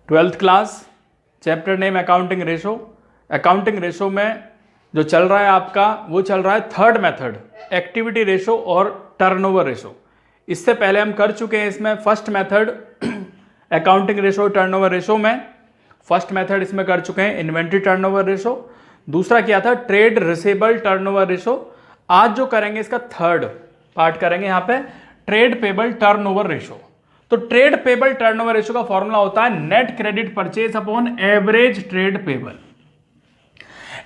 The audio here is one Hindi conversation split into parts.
Twelfth class, chapter name accounting ratio. Accounting ratio में जो चल रहा है आपका वो चल रहा है थर्ड मेथड, एक्टिविटी रेशो और टर्नओवर रेशो। इससे पहले हम कर चुके हैं इसमें first method accounting ratio turnover ratio में। फर्स्ट मेथड इसमें कर चुके हैं इन्वेंट्री टर्नओवर रेशो, दूसरा क्या था ट्रेड रिसेबल टर्नओवर रेशो। आज जो करेंगे इसका थर्ड पार्ट करेंगे यहाँ पे ट्रेड पेबल टर्नओवर रेशो। तो ट्रेड पेबल टर्नओवर रेशो का फॉर्मूला होता है net credit purchase upon average trade payable.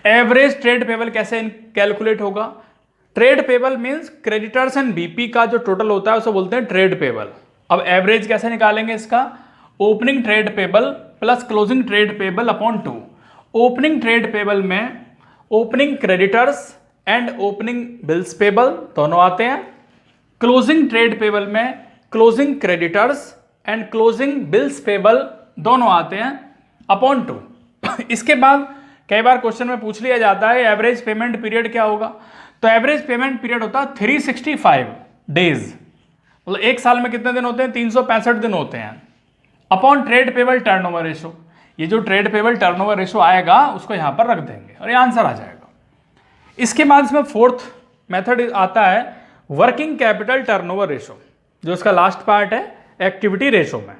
Average trade payable कैसे कैलकुलेट होगा? Trade payable means creditors and BP का जो टोटल होता है उसे बोलते हैं ट्रेड पेबल। अब एवरेज कैसे निकालेंगे इसका? Opening trade payable plus closing trade payable upon 2। Opening trade payable में opening creditors and opening bills payable दोनों आते हैं। क्लोजिंग ट्रेड पेबल में closing creditors and closing bills payable दोनों आते हैं अपॉन 2। इसके बाद कई बार क्वेश्चन में पूछ लिया जाता है एवरेज पेमेंट पीरियड क्या होगा? तो एवरेज पेमेंट पीरियड होता है 365 डेज, मतलब एक साल में कितने दिन होते हैं? 365 दिन होते हैं upon trade payable turnover ratio. ये जो ट्रेड पेबल टर्नओवर रेशो आएगा उसको यहां पर रख देंगे और ये आंसर आ जाएगा। इसके बाद इसमें फोर्थ मेथड आता है वर्किंग कैपिटल टर्नओवर रेशो, जो इसका लास्ट पार्ट है एक्टिविटी रेशो में।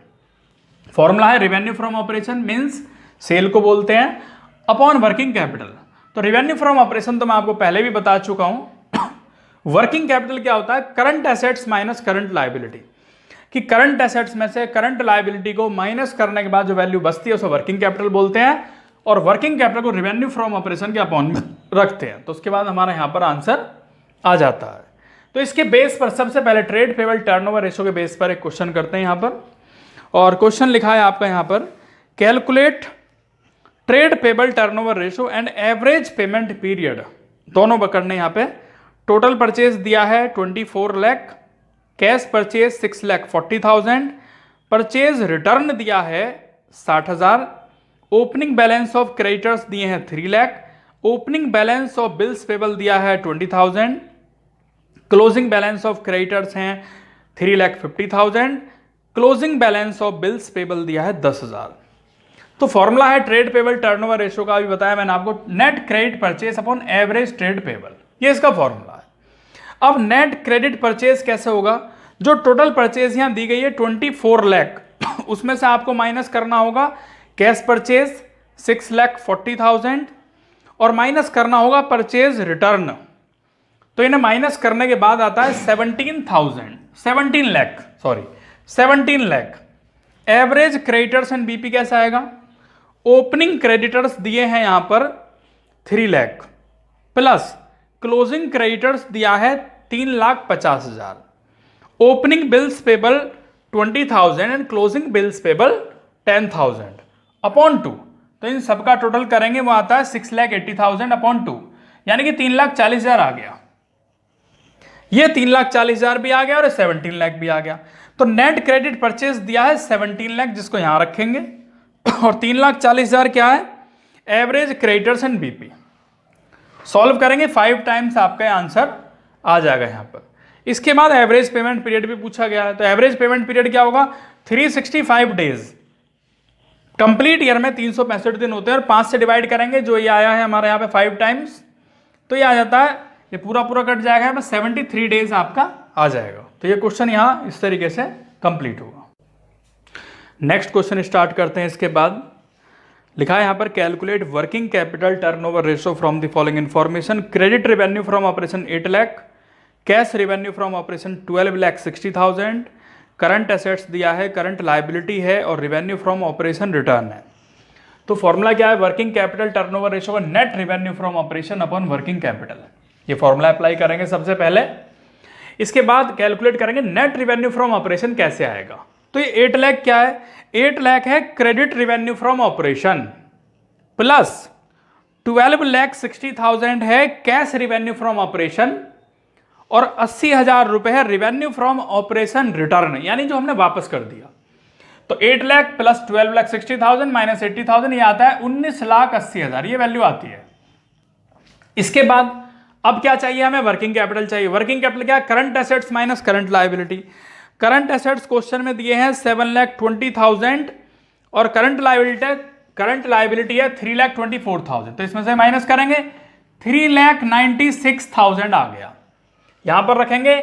फॉर्मूला है revenue from operation means sale को बोलते हैं अपॉन वर्किंग कैपिटल। तो रेवेन्यू फ्रॉम ऑपरेशन तो मैं आपको पहले भी बता चुका हूं। वर्किंग कैपिटल क्या होता है? Current assets minus current liability, कि करंट एसेट्स में से करंट लायबिलिटी को माइनस करने के बाद जो वैल्यू बचती है उसे वर्किंग कैपिटल बोलते हैं, और वर्किंग कैपिटल को रेवेन्यू फ्रॉम ऑपरेशन के अपॉन में रखते हैं। तो उसके बाद हमारा यहां पर आंसर आ जाता है। तो इसके बेस पर सबसे पहले ट्रेड पेबल टर्नओवर रेशो के बेस पर एक क्वेश्चन करते हैं यहां पर, और क्वेश्चन लिखा है आपका यहां पर calculate trade payable turnover ratio and average payment period, दोनों करने यहाँ पे। टोटल परचेज दिया है 24 lakh, cash purchase 6,40,000, purchase return दिया है 60,000, ओपनिंग बैलेंस ऑफ क्रेडिटर्स दिए हैं 3 lakh, opening balance of bills payable दिया है 20,000, क्लोजिंग बैलेंस ऑफ क्रेडिटर्स हैं 3,50,000, closing balance of bills payable दिया है 10,000। तो फॉर्मूला है ट्रेड पेबल टर्नओवर रेशो का, अभी बताया मैंने आपको, net credit purchase upon average trade payable, ये इसका फॉर्मूला है। अब नेट क्रेडिट परचेज कैसे होगा? जो टोटल परचेज यहां दी गई है 24 लाख, उसमें से आपको माइनस करना होगा कैश परचेज 6,40,000 और माइनस करना होगा परचेज रिटर्न। तो इन्हें माइनस करने के बाद आता है 17 lakh. Average creditors and BP कैसा आएगा? ओपनिंग क्रेडिटर्स दिए हैं यहां पर 3 लाख प्लस क्लोजिंग क्रेडिटर्स दिया है 3,50,000, opening bills payable 20,000 and closing bills payable 10,000 upon 2। तो इन सबका टोटल करेंगे वो आता है 6,80,000 अपॉन 2, यानी कि 3,40,000 आ गया। ये 3,40,000 भी आ गया और 17 लाख भी आ गया। तो नेट क्रेडिट परचेज दिया है 17 लाख, जिसको यहां रखेंगे, और 3,40,000 क्या है? Average creditors and BP. Solve करेंगे 5 टाइम्स, आपका आंसर आ जाएगा यहां पर। इसके बाद एवरेज पेमेंट पीरियड भी पूछा गया है। तो एवरेज पेमेंट पीरियड क्या होगा? 365 डेज। कंप्लीट ईयर में 365 दिन होते हैं, और 5 से डिवाइड करेंगे, जो ये आया है हमारे यहाँ पे 5 टाइम्स, तो ये आ जाता है, ये पूरा कट जाएगा, यहाँ पे 73 डेज आपका आ जाएगा। तो ये क्वेश्चन यहाँ इस तरीके से कंप्लीट होगा। नेक्स्ट क्वेश्चन स्टार्ट करते हैं। इसके बाद लिखा है यहाँ पर calculate working capital turnover ratio from the following information. Credit revenue from operation 8 lakh, cash revenue from operation 12,60,000, current assets दिया है, करंट लायबिलिटी है, और रेवेन्यू फ्रॉम ऑपरेशन रिटर्न है। तो फॉर्मूला क्या है? वर्किंग कैपिटल टर्नओवर रेशो का net revenue from operation upon working capital. ये फॉर्मूला अप्लाई करेंगे सबसे पहले। इसके बाद कैलकुलेट करेंगे नेट रेवेन्यू फ्रॉम ऑपरेशन कैसे आएगा। तो ये 8 लाख क्या है? 8 लाख है credit revenue from operation, plus 12,60,000 है कैश रेवेन्यू फ्रॉम ऑपरेशन, और 80,000 रुपए है रेवेन्यू फ्रॉम ऑपरेशन रिटर्न, यानी जो हमने वापस कर दिया। तो 8 लाख प्लस 12,60,000 माइनस 80,000, ये आता है 19,80,000, ये वैल्यू आती है। इसके बाद अब क्या चाहिए हमें? वर्किंग कैपिटल चाहिए। वर्किंग कैपिटल क्या है? Current assets minus current liability. Current assets question में दिए हैं 7,20,000 और करंट लाइबिलिटी है 3,24,000, तो इसमें से माइनस करेंगे 3,96,000 आ गया। यहां पर रखेंगे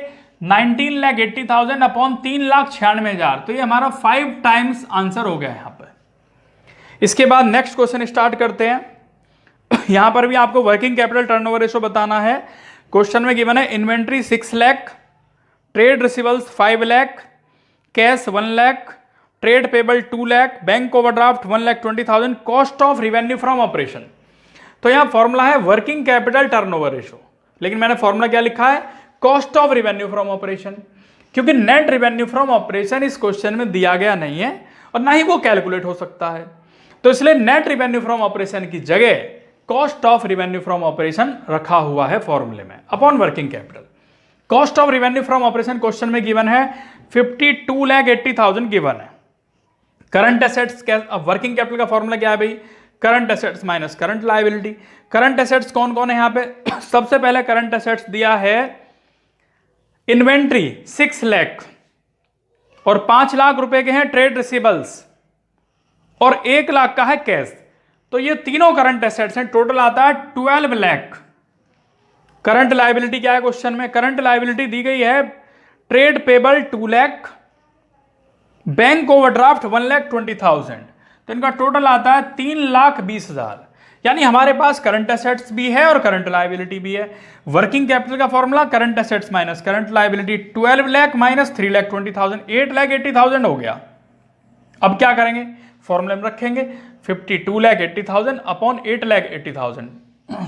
19,80,000 अपॉन 3,96,000, तो ये हमारा 5 टाइम्स आंसर हो गया यहां पर। इसके बाद नेक्स्ट क्वेश्चन स्टार्ट करते हैं। यहां पर भी आपको वर्किंग कैपिटल टर्नओवर रेशो बताना है। क्वेश्चन में गिवन है inventory 6 lakh, trade receivables 5 lakh, cash 1 lakh, trade payable 2 lakh, bank overdraft 1,20,000, cost of revenue from operation. तो यहां फॉर्मूला है वर्किंग कैपिटल टर्नओवर रेशो, लेकिन मैंने फॉर्मूला क्या लिखा है, cost of revenue from operation, क्योंकि नेट रिवेन्यू फ्रॉम ऑपरेशन इस क्वेश्चन में दिया गया नहीं है और ना ही वो कैलकुलेट हो सकता है। तो इसलिए नेट रिवेन्यू फ्रॉम ऑपरेशन की जगह cost of revenue from operation रखा हुआ है फॉर्मूले में upon working capital. Cost of revenue from operation question में गिवन है 52,80,000 गिवन है। करंट एसेट्स, वर्किंग कैपिटल का फॉर्मूला क्या है भाई, current assets minus current liability. Current assets कौन कौन है यहां पे, सबसे पहले करंट एसेट्स दिया है इन्वेंट्री 6 लाख और 5 लाख रुपए के हैं ट्रेड रिसीवेबल्स और 1 लाख का है कैश, तो ये तीनों करंट एसेट्स हैं, टोटल आता है 12 लाख। करंट लायबिलिटी क्या है क्वेश्चन में, करंट लायबिलिटी दी गई है trade payable 2 lakh, bank overdraft 1,20,000, तो इनका टोटल आता है 3,20,000। यानी हमारे पास करंट एसेट्स भी है और करंट लायबिलिटी भी है। वर्किंग कैपिटल का formula current assets minus current liability, 12 lakh minus 3,20,000, 8,80,000 हो गया। अब क्या करेंगे, फॉर्मूले में रखेंगे 52,80,000 अपॉन 8,80,000,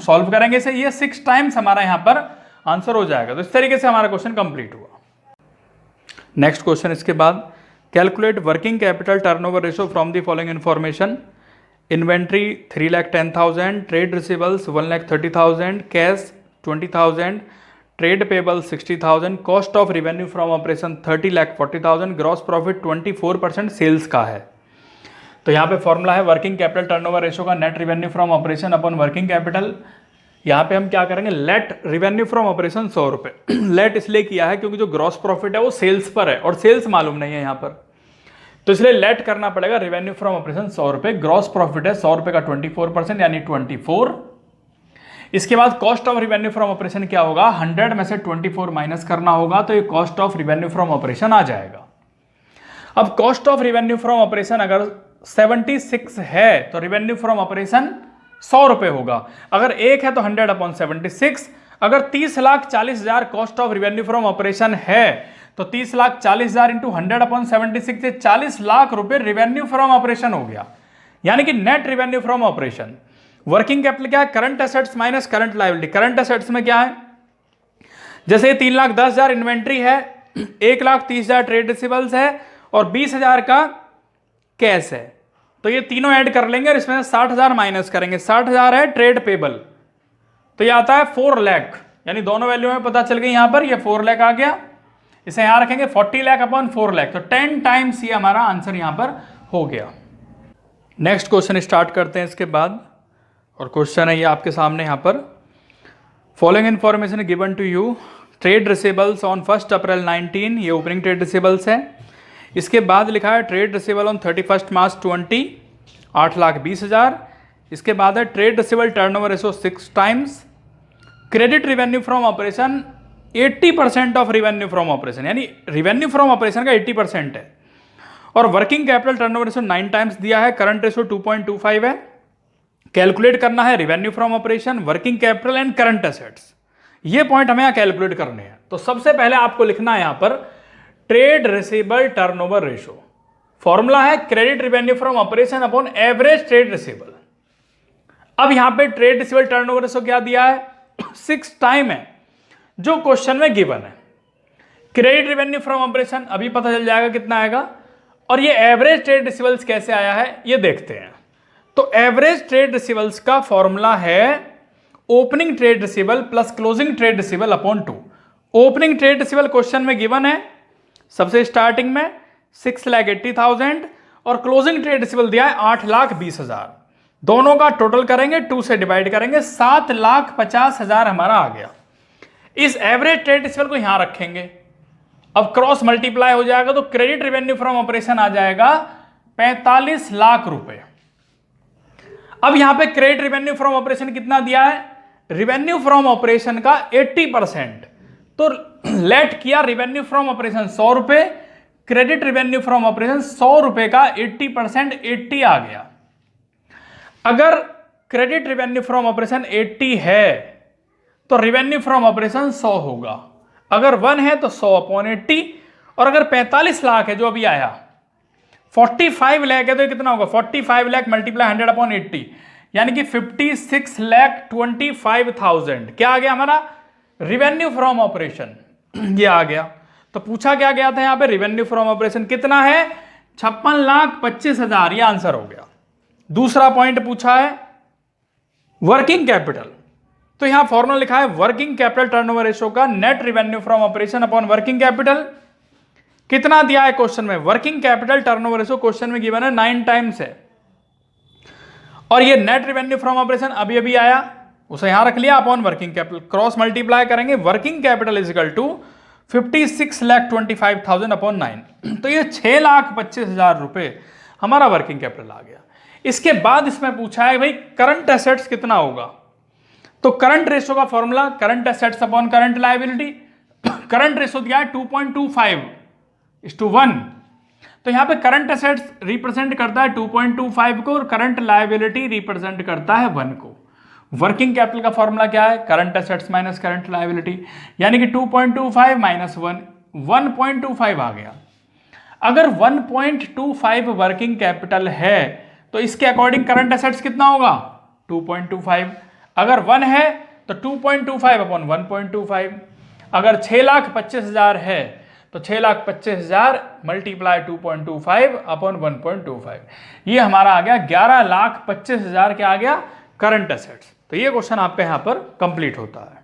सॉल्व करेंगे इसे, ये 6 टाइम्स हमारा यहां पर आंसर हो जाएगा। तो इस तरीके से हमारा क्वेश्चन कंप्लीट हुआ। नेक्स्ट क्वेश्चन इसके बाद, calculate working capital turnover ratio from the following information. Inventory 3,10,000, trade receivables 1,30,000, cash 20,000, trade payable 60,000, cost of revenue from operation 30,40,000, gross profit 24% sales का है। तो यहाँ पे फॉर्मूला है वर्किंग कैपिटल टर्नओवर रेशो का, net revenue from operation upon working capital. यहाँ पे हम क्या करेंगे, लेट रिवेन्यू फ्रॉम ऑपरेशन 100 रुपए। लेट इसलिए किया है क्योंकि जो ग्रॉस प्रॉफिट है वो सेल्स पर है और सेल्स मालूम नहीं है यहाँ पर, तो इसलिए लेट करना पड़ेगा रिवेन्यू फ्रॉम ऑपरेशन 100 रुपए। ग्रॉस प्रॉफिट है 100 रुपए का 24% यानी 24। इसके बाद cost of revenue from operation क्या होगा, 100 में से 24 माइनस करना होगा, तो ये cost of revenue from operation आ जाएगा। अब cost of revenue from operation अगर 76 है तो रिवेन्यू फ्रॉम ऑपरेशन 100 रुपए होगा, अगर 1 है तो 100 अपॉन 76। अगर 30,40,000 cost of revenue from operation है तो 30,40,000 इंटू 100 अपॉन 76 से 40 लाख रुपए रिवेन्यू फ्रॉम ऑपरेशन हो गया, यानी कि net revenue from operation. Working capital क्या है, current assets minus current liability. Current assets में क्या है, जैसे 3,10,000 इन्वेंट्री है, 1,30,000 ट्रेड रिसीवेबल्स है और 20,000 का कैश है, तो ये तीनों ऐड कर लेंगे और इसमें 60,000 माइनस करेंगे। 60,000 है ट्रेड पेबल, तो ये आता है 4 लाख, यानी दोनों वैल्यू में पता चल गई यहां पर, ये 4 लाख आ गया। इसे यहां रखेंगे 40 लाख अपॉन 4 लाख, तो 10 टाइम्स ये हमारा आंसर यहां पर हो गया। नेक्स्ट क्वेश्चन स्टार्ट करते हैं इसके बाद, और क्वेश्चन है ये आपके सामने यहां पर। Following information given to you, trade receivables on 1 April 19, ये ओपनिंग ट्रेड रिसीवेबल्स है। इसके बाद लिखा है ट्रेड रिसीवेबल ऑन 31 मार्च 20, 8,20,000। इसके बाद है trade receivable turnover ratio 6 times. Credit revenue from operation 80% of revenue from operation, यानी रिवेन्यू फ्रॉम ऑपरेशन का 80% है। और working capital turnover ratio 9 times दिया है, करंट रेशो 2.25 है। कैलकुलेट करना है revenue from operation, working capital and current assets, ये पॉइंट हमें यहां कैलकुलेट करने हैं। तो सबसे पहले आपको लिखना है यहां पर trade receivable turnover ratio. Formula है credit revenue from operation upon average trade receivable. अब यहां पे ट्रेड रिसीवेबल टर्नओवर रेशो क्या दिया है, 6 टाइम है जो क्वेश्चन में गिवन है। क्रेडिट रिवेन्यू फ्रॉम ऑपरेशन अभी पता चल जाएगा कितना आएगा, और ये एवरेज ट्रेड रिसीवेबल्स कैसे आया है ये देखते हैं। तो एवरेज ट्रेड रिसीवेबल्स का फॉर्मूला है opening trade receivable plus closing trade receivable upon 2। Opening trade receivable question में गिवन है सबसे स्टार्टिंग में 6,80,000 और क्लोजिंग ट्रेड रिसीवेबल दिया है 8,20,000। दोनों का टोटल करेंगे, 2 से डिवाइड करेंगे, 7,50,000 हमारा आ गया। इस एवरेज ट्रेड रिसीवेबल को यहां रखेंगे, अब क्रॉस मल्टीप्लाई हो जाएगा तो क्रेडिट रिवेन्यू फ्रॉम ऑपरेशन आ जाएगा 45 लाख रुपए। अब यहां पे क्रेडिट रेवेन्यू फ्रॉम ऑपरेशन कितना दिया है, रेवेन्यू फ्रॉम ऑपरेशन का 80%, तो लेट किया रेवेन्यू फ्रॉम ऑपरेशन 100 रुपए, क्रेडिट रेवेन्यू फ्रॉम ऑपरेशन 100 रुपए का 80% 80 आ गया। अगर क्रेडिट रेवेन्यू फ्रॉम ऑपरेशन 80 है तो रेवेन्यू फ्रॉम ऑपरेशन 100 होगा, अगर 1 है तो 100/80, और अगर 45 लाख है जो अभी आया, 45 लाख है तो कितना होगा, 45 लाख मल्टीप्लाई 100/80, यानी कि 56,25,000 क्या आ गया हमारा रेवेन्यू फ्रॉम ऑपरेशन, ये आ गया। तो पूछा क्या गया था यहां पे, रेवेन्यू फ्रॉम ऑपरेशन कितना है, 56,25,000, ये आंसर हो गया। दूसरा पॉइंट पूछा है वर्किंग कैपिटल, तो यहां फॉर्मूला लिखा है वर्किंग कैपिटल टर्नओवर रेशियो का net revenue from operation upon working capital, कितना दिया है क्वेश्चन में, working capital turnover ratio question में गिवन है 9 टाइम्स है, और ये नेट रेवेन्यू फ्रॉम ऑपरेशन अभी अभी आया, उसे यहां रख लिया, upon working capital, cross multiply करेंगे, working capital is equal to 56,25,000 upon 9, तो ये 6,25,000 रुपए हमारा वर्किंग कैपिटल आ गया। इसके बाद इसमें पूछा है भाई करंट एसेट्स कितना होगा, तो करंट रेशो का formula current assets upon current liability, current ratio दिया है 2.25:1, तो यहां पे करंट एसेट्स रिप्रेजेंट करता है 2.25 को और करंट लायबिलिटी रिप्रेजेंट करता है 1 को। वर्किंग कैपिटल का फॉर्मूला क्या है, current assets minus current liability, यानी कि 2.25 माइनस 1, 1.25 आ गया। अगर 1.25 वर्किंग कैपिटल है तो इसके अकॉर्डिंग करंट एसेट्स कितना होगा 2.25, अगर 1 है तो 2.25/1.25, अगर 6,25,000 है तो 6,25,000 मल्टीप्लाई 2.25/1.25, ये हमारा आ गया 11,25,000 क्या आ गया करंट एसेट्स। तो ये क्वेश्चन आपका यहां पर कंप्लीट होता है।